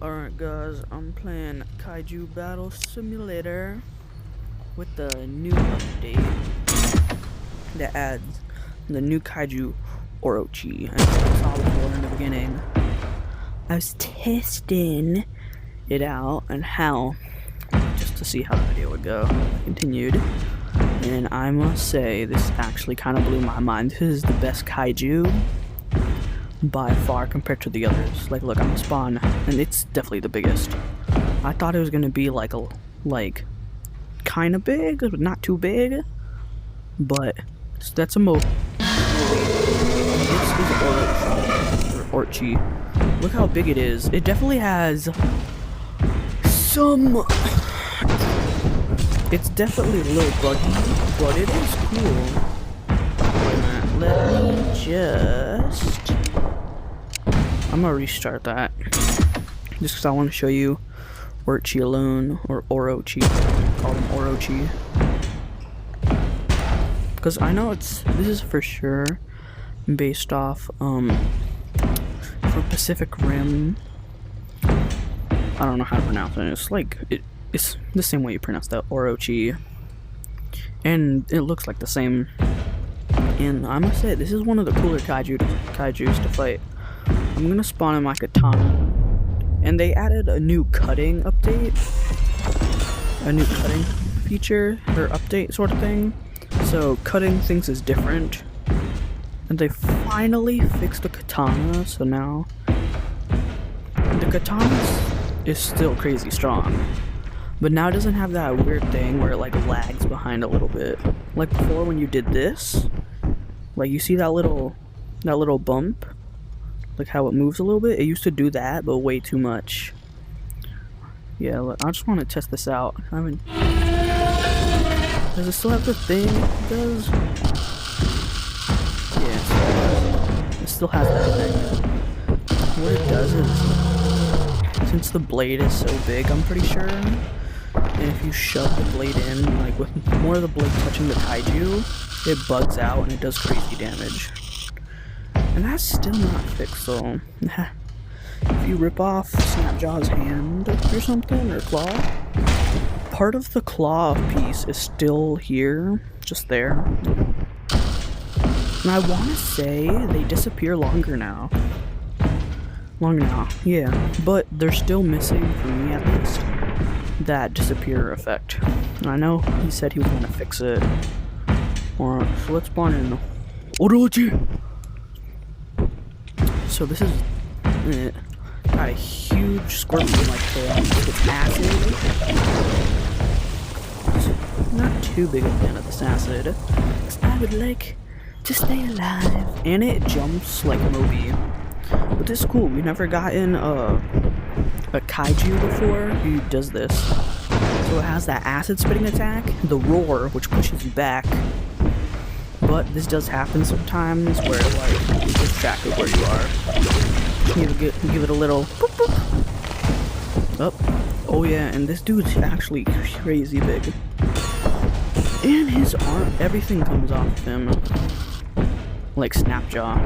Alright guys, I'm playing Kaiju Battle Simulator with the new update that adds the new Kaiju Orochi. And as I saw before in the beginning, I was testing it out and how, just to see how the video would go. I continued, and I must say this actually kind of blew my mind. This is the best Kaiju by far compared to the others. Like, look, I'm a spawn, and it's definitely the biggest. I thought it was gonna be like kind of big, but not too big. But that's a mo. This is Orochi. Look how big it is. It definitely has some. It's definitely a little buggy, but it is cool. Wait a minute. Let me just. I'm gonna restart that just because I want to show you Orochi alone, or Orochi. Call him Orochi, because I know this is for sure based off for Pacific Rim. I don't know how to pronounce it. It's like it's the same way you pronounce that, Orochi, and it looks like the same. And I must say, this is one of the cooler kaijus to fight. I'm gonna spawn in my katana, and they added a new cutting update, a new cutting feature or update sort of thing. So cutting things is different, and they finally fixed the katana. So now the katana is still crazy strong, but now it doesn't have that weird thing where it like lags behind a little bit. Like before, when you did this, like you see that little bump. Like how it moves a little bit. It used to do that, but way too much. Yeah, look, I just want to test this out. I mean, does it still have the thing it does? Yeah, it still has that thing. What it does is, since the blade is so big, I'm pretty sure, and if you shove the blade in, like with more of the blade touching the kaiju, it bugs out and it does crazy damage. And that's still not fixed, so if you rip off Snapjaw's hand or something, or claw, part of the claw piece is still here, just there. And I want to say they disappear longer now. Yeah. But they're still missing, for me at least, that disappear effect. And I know he said he was going to fix it. Alright, so let's spawn in Orochi! So this is got a huge scorpion like tail with acid. Not too big a fan of this acid, because I would like to stay alive. And it jumps like a Moby. But this is cool. We've never gotten a kaiju before who does this. So it has that acid spitting attack, the roar, which pushes you back. But this does happen sometimes where like you lose track of where you are. You need to give it a little boop boop. Oh yeah, and this dude's actually crazy big. And his arm, everything comes off of him. Like Snapjaw.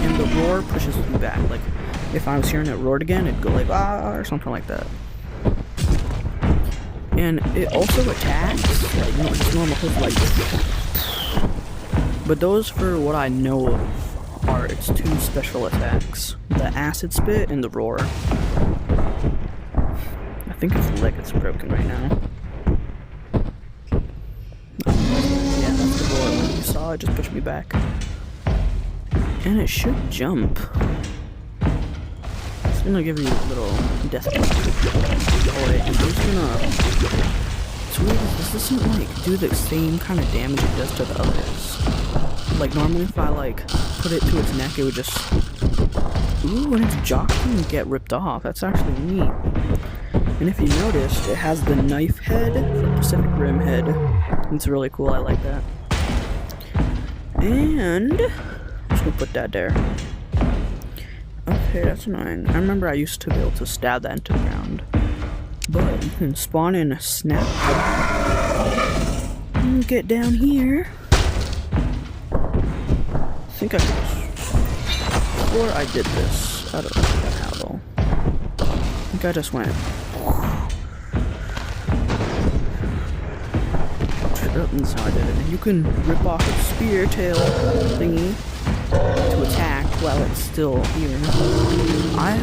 And the roar pushes you back. Like if I was hearing it roared again, it'd go like ah or something like that. And it also attacks, like, just normal hits like this. But those, for what I know of, are its two special attacks. The acid spit and the roar. I think its leg is broken right now. Yeah, that's the roar. When you saw it, just pushed me back. And it should jump. It's gonna give you a little death punch. Oh wait, and I'm just gonna... It's weird, this doesn't like do the same kind of damage it does to the others. Like normally if I like put it to its neck, it would just... Ooh, and its jaw can get ripped off. That's actually neat. And if you noticed, it has the knife head from Pacific Rim head. It's really cool, I like that. And... I'm just gonna put that there. Okay, that's annoying. I remember I used to be able to stab that into the ground. But you can spawn in a snap. And get down here. I think I could. Before I did this, how do I do that how though? I think I just went. That's how I did it. You can rip off its spear tail thingy to attack while it's still here. I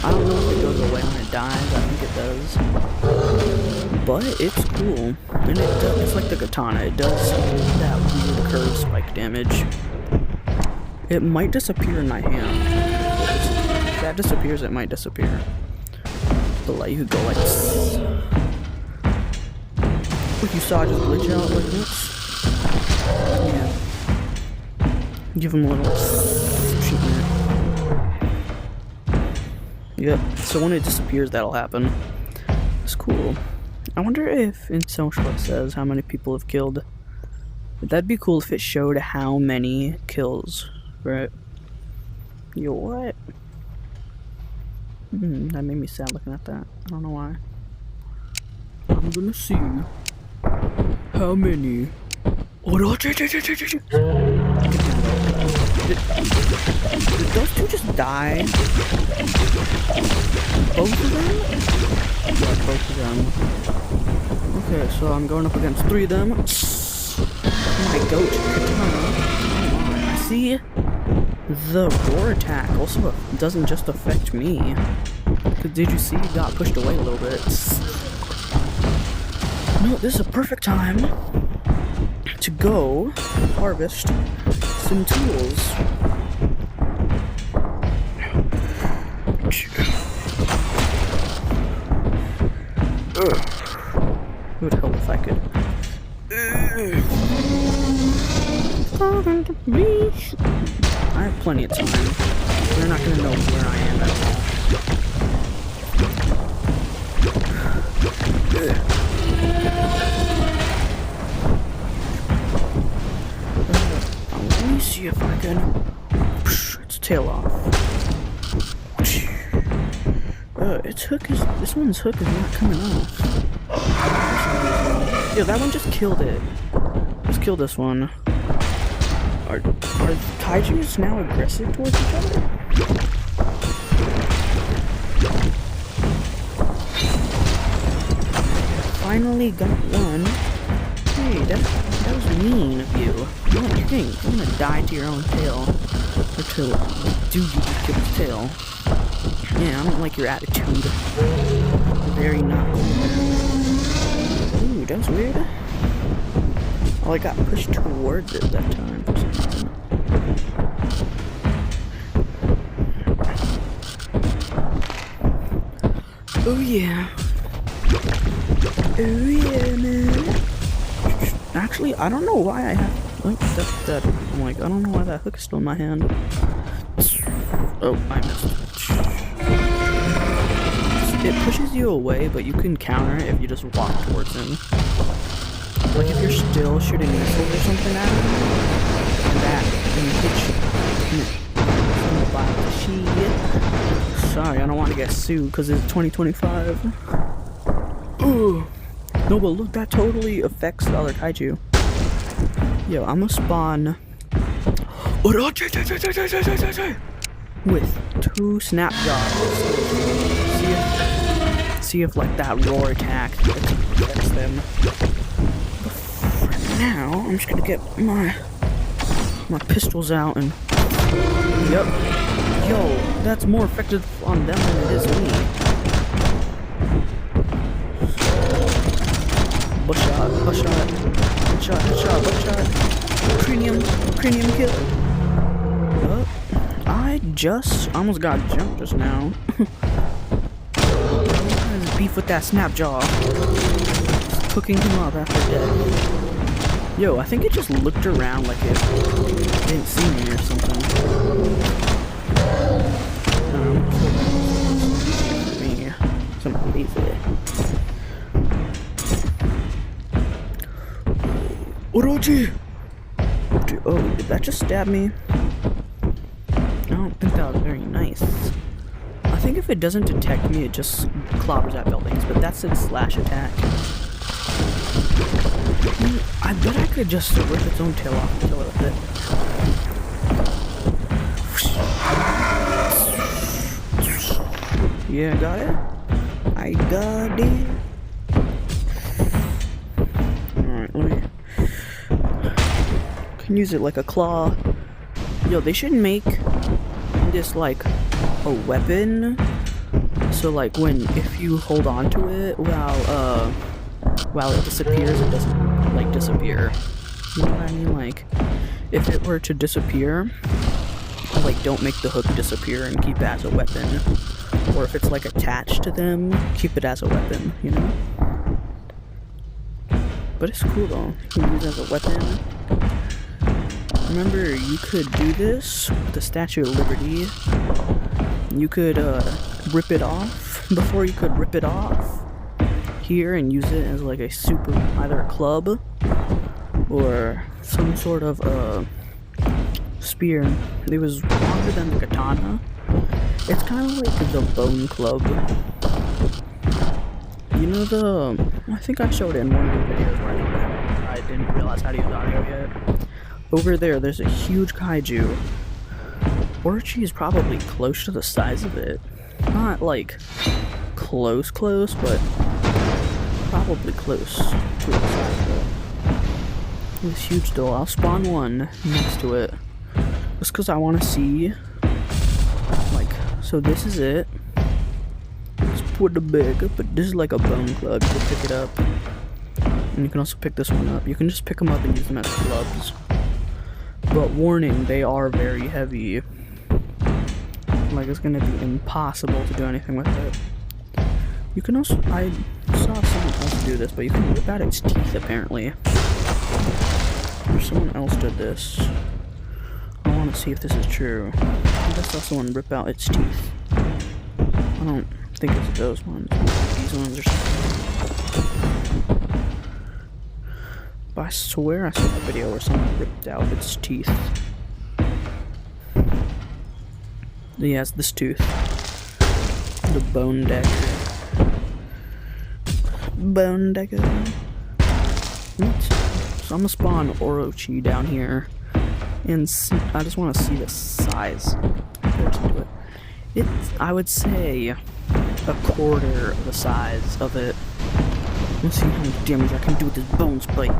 don't know if it goes away when it dies. I think it does. But it's cool. And it's like the katana. It does that weird curved spike damage. It might disappear in my hand. If that disappears, it might disappear. But like, you could go like this. Like you saw just glitch out like this. Yeah. Give him a little shooting it. Yep. So when it disappears, that'll happen. It's cool. I wonder if in social it says how many people have killed. That'd be cool if it showed how many kills, right? Yo, what? That made me sad looking at that. I don't know why. I'm gonna see how many orochi. Did those two just die? Both of them? Yeah, both of them. Okay, so I'm going up against 3 of them. My goat katana. I see the roar attack also doesn't just affect me. Did you see? He got pushed away a little bit. No, this is a perfect time to go harvest some tools. It would help if I could. I have plenty of time. They're not gonna know where I am at all. Let me see if I can. Its tail off. Its hook is. This one's hook is not coming off. Yeah, that one just killed it. Let's kill this one. Are kaijus now aggressive towards each other? Finally got one. Hey, that was mean of you. What do you think? I'm gonna die to your own tail. Or to Doogie kill his tail. Yeah, I don't like your attitude. Very not cool. Ooh, that was weird. Oh, I got pushed towards it that time for some reason. Oh yeah. Oh yeah, man. Actually, I don't know why I have... Oh, that's dead. I'm like, I don't know why that hook is still in my hand. Oh, I missed. It pushes you away, but you can counter it if you just walk towards him. Like if you're still shooting missiles or something at him, and sorry, I don't want to get sued because it's 2025. Ooh. No, but look, that totally affects the other kaiju. Yo, I'm gonna spawn with 2 snap jaws. See if like that roar attack affects them. Now, I'm just gonna get my pistols out and... Yep. Yo, that's more effective on them than it is me. Buckshot, buckshot, headshot, headshot, buckshot. Cranium kill. I just almost got jumped just now. There's beef with that snapjaw. Cooking him up after death. Yo, I think it just looked around like it didn't see me or something. Me. Some lazy. Orochi! Oh, did that just stab me? I don't think that was very nice. I think if it doesn't detect me, it just clobbers at buildings, but that's its slash attack. I bet I could just rip its own tail off and kill it with it. Yeah, got it? I got it. Alright, let me... Can use it like a claw. Yo, they should make this like a weapon. So like if you hold on to it while it disappears, it doesn't like disappear. You know what I mean? Like if it were to disappear, like don't make the hook disappear and keep it as a weapon. Or if it's like attached to them, keep it as a weapon, you know? But it's cool though. You can use it as a weapon. Remember, you could do this with the Statue of Liberty. You could rip it off before you could rip it off here and use it as like a either a club or some sort of spear. It was longer than the katana. It's kind of like the bone club. You know I think I showed it in one of the videos where I didn't realize how to use audio yet. Over there's a huge kaiju. Orochi is probably close to the size of it. Not like close, but probably close to the size of it. It's huge though. I'll spawn one next to it. Just because I want to see. Like, so this is it. Let's put the bag up, but this is like a bone club. You can pick it up. And you can also pick this one up. You can just pick them up and use them as clubs. But warning, they are very heavy. Like, it's gonna be impossible to do anything with it. You can also, I saw someone else do this, but you can rip out its teeth apparently. Or someone else did this. I want to see if this is true. I just saw someone rip out its teeth. I don't think it's those ones. These ones or something. But I swear I saw a video where someone ripped out its teeth. He has this tooth. The bone dagger. Bone dagger. What? So I'm gonna spawn Orochi down here. And see, I just want to see the size into it. It's, I would say, a quarter of the size of it. Let's see how much damage I can do with this bone spike.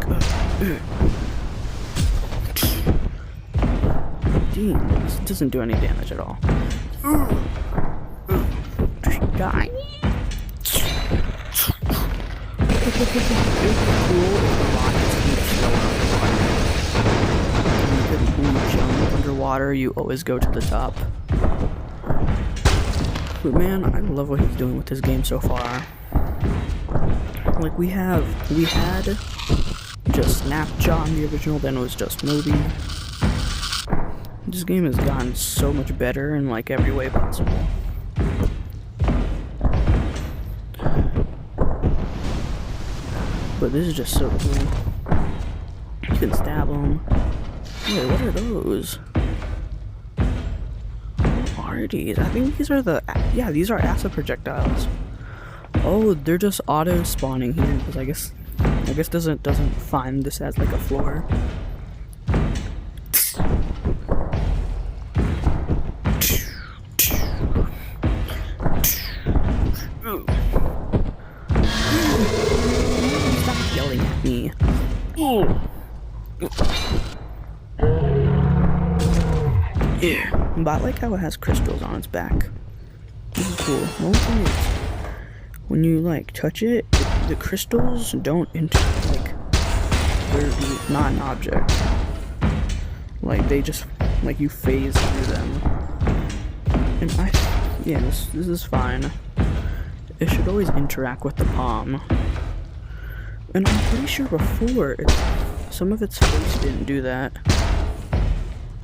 Damn, this doesn't do any damage at all. Die. When you jump underwater, you always go to the top. But man, I love what he's doing with this game so far. Like we had just Snapjaw in the original, then it was just Moby. This game has gotten so much better in like every way possible. But this is just so cool. You can stab them. Wait, what are those? What are these? I think these are these are acid projectiles. Oh, they're just auto spawning here because I guess doesn't find this as like a floor. Stop yelling at me. Yeah, but I like how it has crystals on its back. This is cool. The only thing is, when you like touch it, the crystals don't they're not an object. Like they just you phase through them. And this is fine. It should always interact with the palm. And I'm pretty sure before some of its face didn't do that.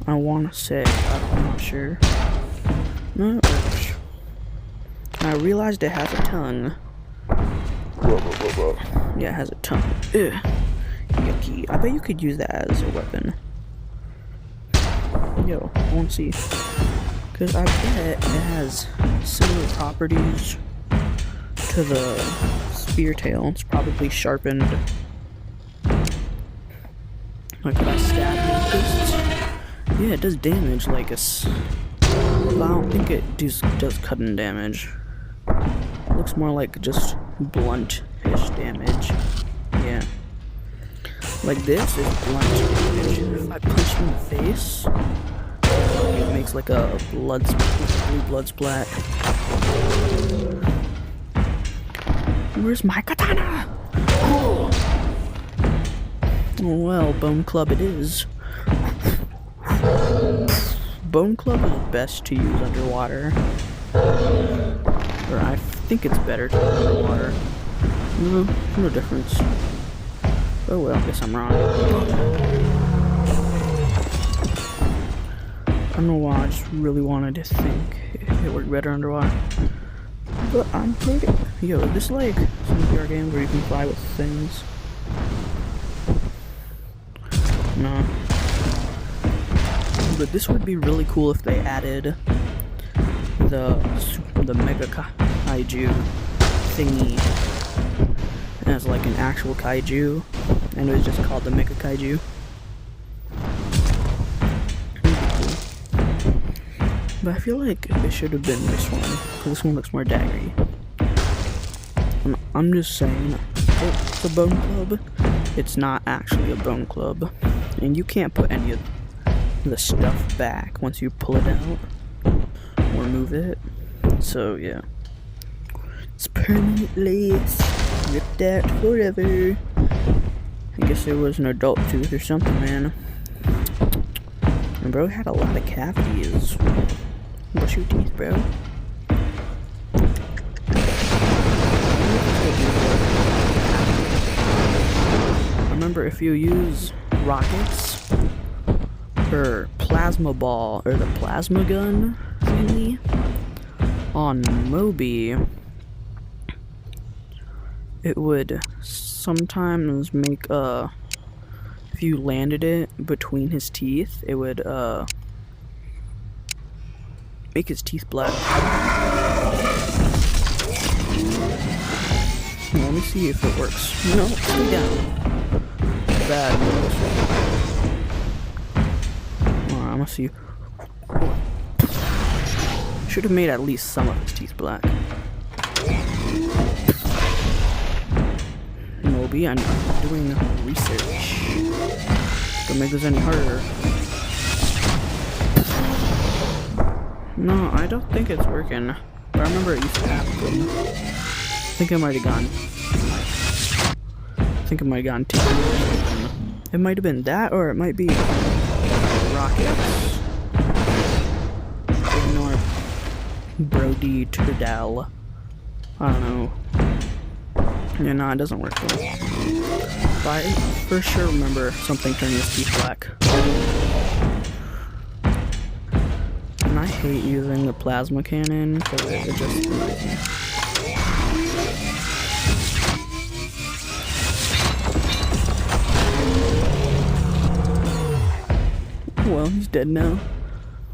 I want to say, I'm not sure. No, I realized it has a tongue. Yeah, it has a tongue. Ugh. Yucky. I bet you could use that as a weapon. Yo, I want to see. Because I bet it has similar properties to the spear tail. It's probably sharpened. Like, could I stab it with this? Yeah, it does damage, like it's... But I don't think it does cutting damage. Looks more like just blunt-ish damage. Yeah. Like this is blunt damage. If I punch him in the face, it makes like a blue blood splat. Where's my katana? Oh well, Bone Club it is. Bone Club is best to use underwater. Or I think it's better to use underwater. No difference. Oh well, I guess I'm wrong. I don't know why, I just really wanted to think it worked better underwater. But I'm pretty. Yo, is this like some VR game where you can fly with things? No. But this would be really cool if they added the Mega Kaiju thingy as like an actual kaiju, and it was just called the Mega Kaiju. But I feel like it should have been this one, because this one looks more daggery. I'm just saying, it's a bone club. It's not actually a bone club, and you can't put any of the stuff back once you pull it out or move it. So yeah, it's permanently ripped out forever. I guess it was an adult tooth or something, man. And bro had a lot of cavities. Brush your teeth, bro. Remember, if you use rockets or plasma ball or the plasma gun thingy on Moby, it would sometimes make if you landed it between his teeth, it would make his teeth black. Let me see if it works. No, stay down. Bad. Alright, I'm gonna see. Should have made at least some of his teeth black. Moby, I'm doing research. Don't make this any harder. No, I don't think it's working. But I remember it used to happen. I think it might have gone. I think it might have gone too. It might have been that, or it might be rockets. Ignore Brody Turdell. I don't know. Yeah, no, it doesn't work though. But I for sure remember something turning his teeth black. And I hate using the plasma cannon because it just annoys me. Well, he's dead now.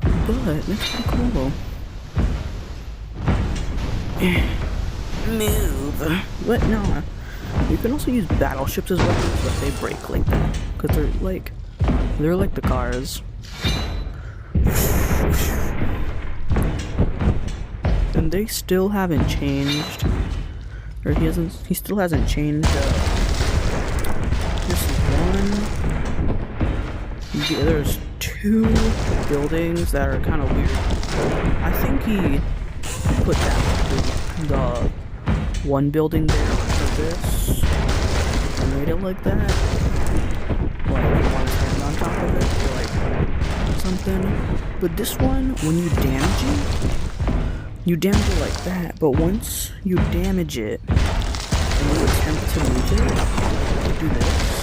But that's pretty cool. Move. What? No. You can also use battleships as weapons, but they break like that. Because they're like the cars. And they still haven't changed. Or he still hasn't changed this one. There's two buildings that are kind of weird. I think he put the one building there for this and made it like that. Like you want to stand on top of it or like something. But this one, when you damage it like that. But once you damage it and you attempt to move it, do this.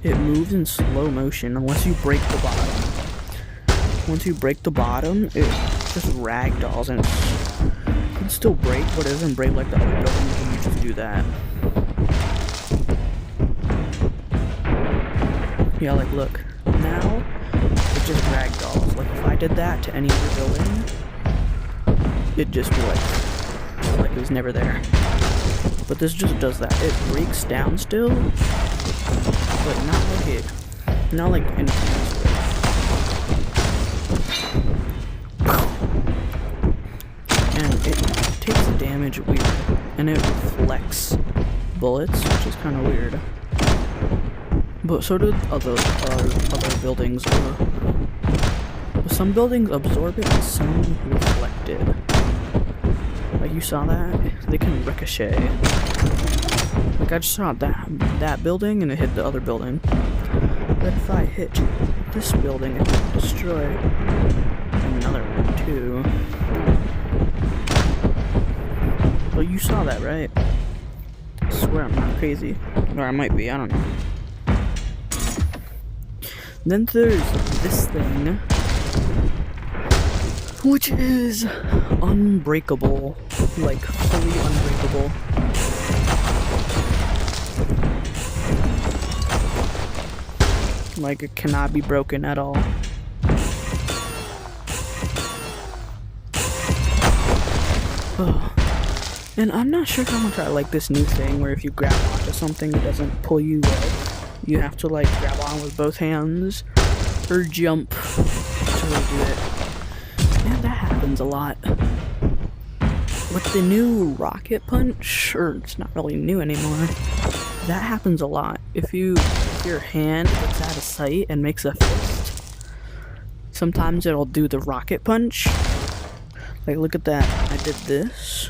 It moves in slow motion unless you break the bottom. Once you break the bottom, it just ragdolls and it can still break, but it doesn't break like the other buildings when you just do that. Yeah, like look, now it just ragdolls. Like if I did that to any other building, it'd just be like it was never there. But this just does that. It breaks down still, but not like anything else would. And weird. And it reflects bullets, which is kind of weird. But so did other buildings. Some buildings absorb it and some reflect it. Like, you saw that? They can ricochet. Like, I just saw that building and it hit the other building. But if I hit this building, it would destroy another one too. Well, you saw that, right? I swear I'm not crazy. Or I might be, I don't know. Then there's this thing, which is unbreakable. Like, fully unbreakable. Like, it cannot be broken at all. Oh. And I'm not sure how much I like this new thing where if you grab onto something, it doesn't pull you up. You have to, like, grab on with both hands or jump to really do it. And that happens a lot. With the new rocket punch, or it's not really new anymore, that happens a lot. If your hand gets out of sight and makes a fist, sometimes it'll do the rocket punch. Like, look at that. I did this,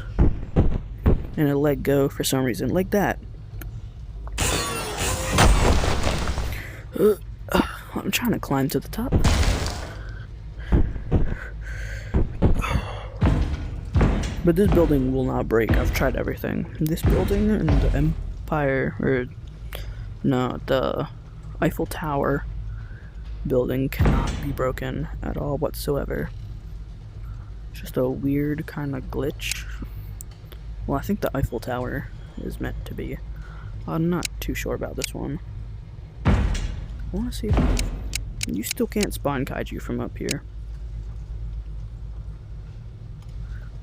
and it let go for some reason, like that. I'm trying to climb to the top. But this building will not break. I've tried everything. This building and the Empire, or no, the Eiffel Tower building cannot be broken at all whatsoever. Just a weird kind of glitch. Well, I think the Eiffel Tower is meant to be. I'm not too sure about this one. I want to see if you still can't spawn kaiju from up here.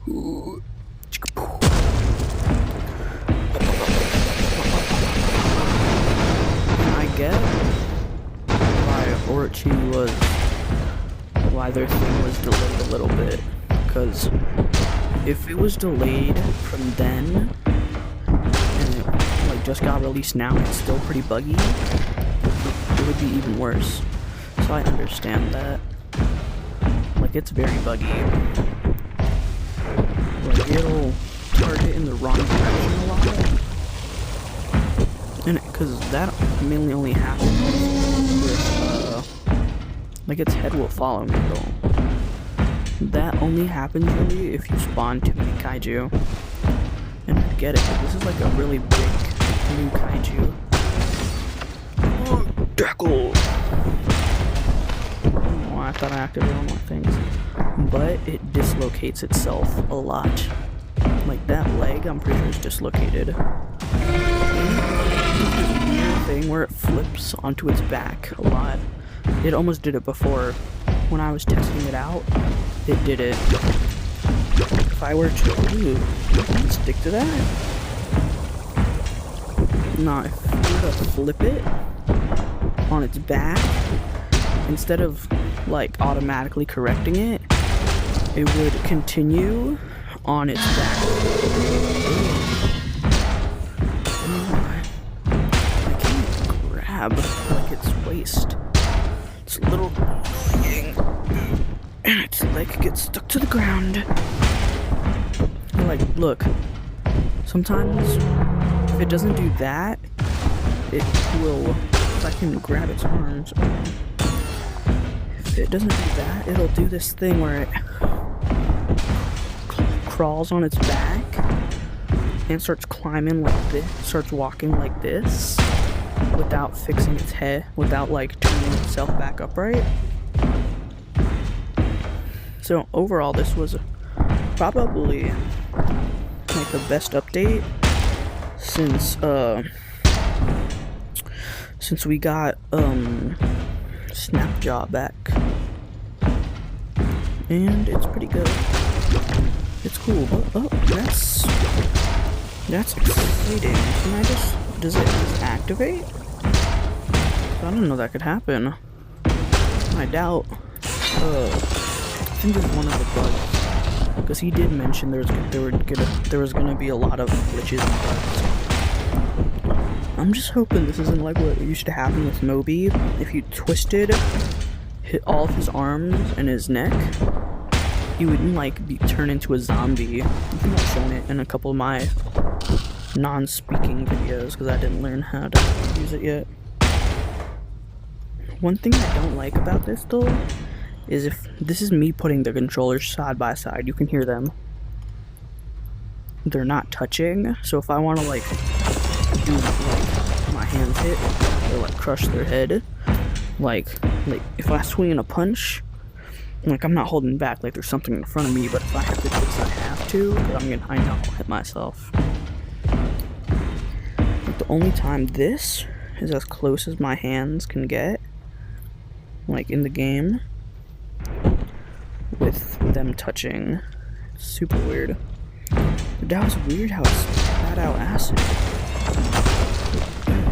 Ooh. I get why orochi was, why their thing was delayed a little bit, because if it was delayed from then and it like just got released now, it's still pretty buggy. It would be even worse. So I understand that. Like, it's very buggy. Like, it'll target in the wrong direction a lot. And because that mainly only happens with, like, its head will follow me though. That only happens really if you spawn too many kaiju. And I get it, but this is like a really big new kaiju. Deckle! Oh, I thought I activated all my things. But it dislocates itself a lot. Like, that leg, I'm pretty sure is dislocated. Weird thing where it flips onto its back a lot. It almost did it before. When I was testing it out, it did it. If I were to stick to that. Nah, if I were to flip it on its back, instead of like automatically correcting it, it would continue on its back. I can't grab like its waist. It's a little annoying, and its leg gets stuck to the ground. Like, look, sometimes if it doesn't do that, it will. If I can grab its arms, if it doesn't do that, it'll do this thing where it crawls on its back and starts climbing like this, starts walking like this without fixing its head, without like turning itself back upright. So overall, this was probably like the best update since we got Snapjaw back, and it's pretty good. It's cool. Oh, that's exciting. Can I just, does it just activate? I didn't know that could happen. I doubt. I think it's one of the bugs. because he did mention there was gonna be a lot of glitches and bugs. I'm just hoping this isn't like what used to happen with Moby. If you hit all of his arms and his neck, he wouldn't like turn into a zombie. I think I've shown it in a couple of my non-speaking videos because I didn't learn how to use it yet. One thing I don't like about this though is if this is me putting the controllers side by side, you can hear them. They're not touching, so if I want to like do like my hands hit or like crush their head, like if I swing in a punch, like I'm not holding back, like there's something in front of me, but if I have to do this, I have to, because I know I'll hit myself. Like the only time this is as close as my hands can get, like in the game, with them touching. Super weird. But that was weird how it spat out acid.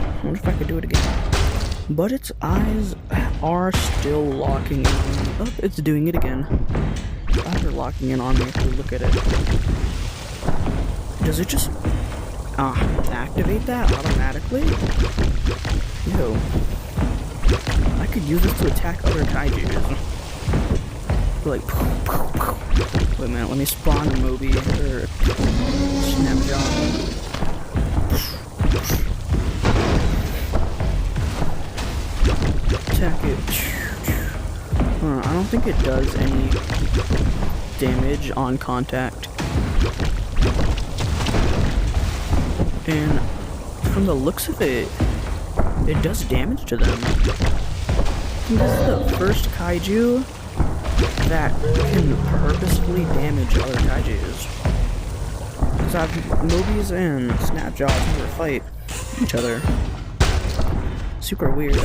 I wonder if I could do it again. But its eyes are still locking in on me. Oh, it's doing it again. Its eyes are locking in on me if you look at it. Does it just activate that automatically? Yo. I could use this to attack other kaijus. Like, wait a minute, let me spawn a Moby or Snapshot. Attack it. I don't think it does any damage on contact. And from the looks of it, it does damage to them. This is the first kaiju that can purposefully damage other kaijus. Because Mobies and Snapjaws never fight each other. Super weird.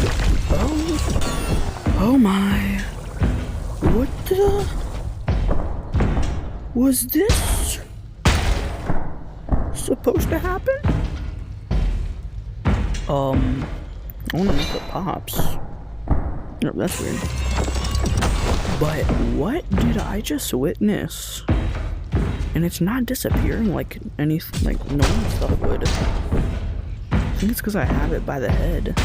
Oh my. What the? Was this supposed to happen? I wanna make it pops. No, that's weird. But what did I just witness? And it's not disappearing like anything like normal stuff would. I think it's because I have it by the head.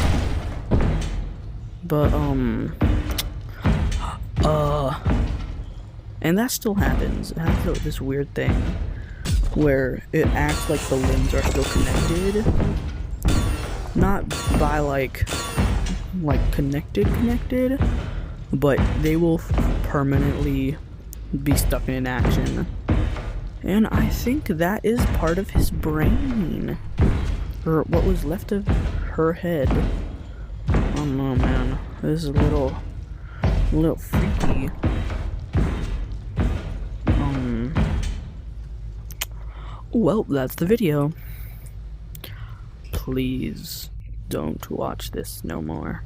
But and that still happens. It has this weird thing where it acts like the limbs are still connected. Not by like connected, but they will permanently be stuck in action. And I think that is part of his brain, or what was left of her head. I don't know, man. This is a little freaky. Well, that's the video. Please don't watch this no more.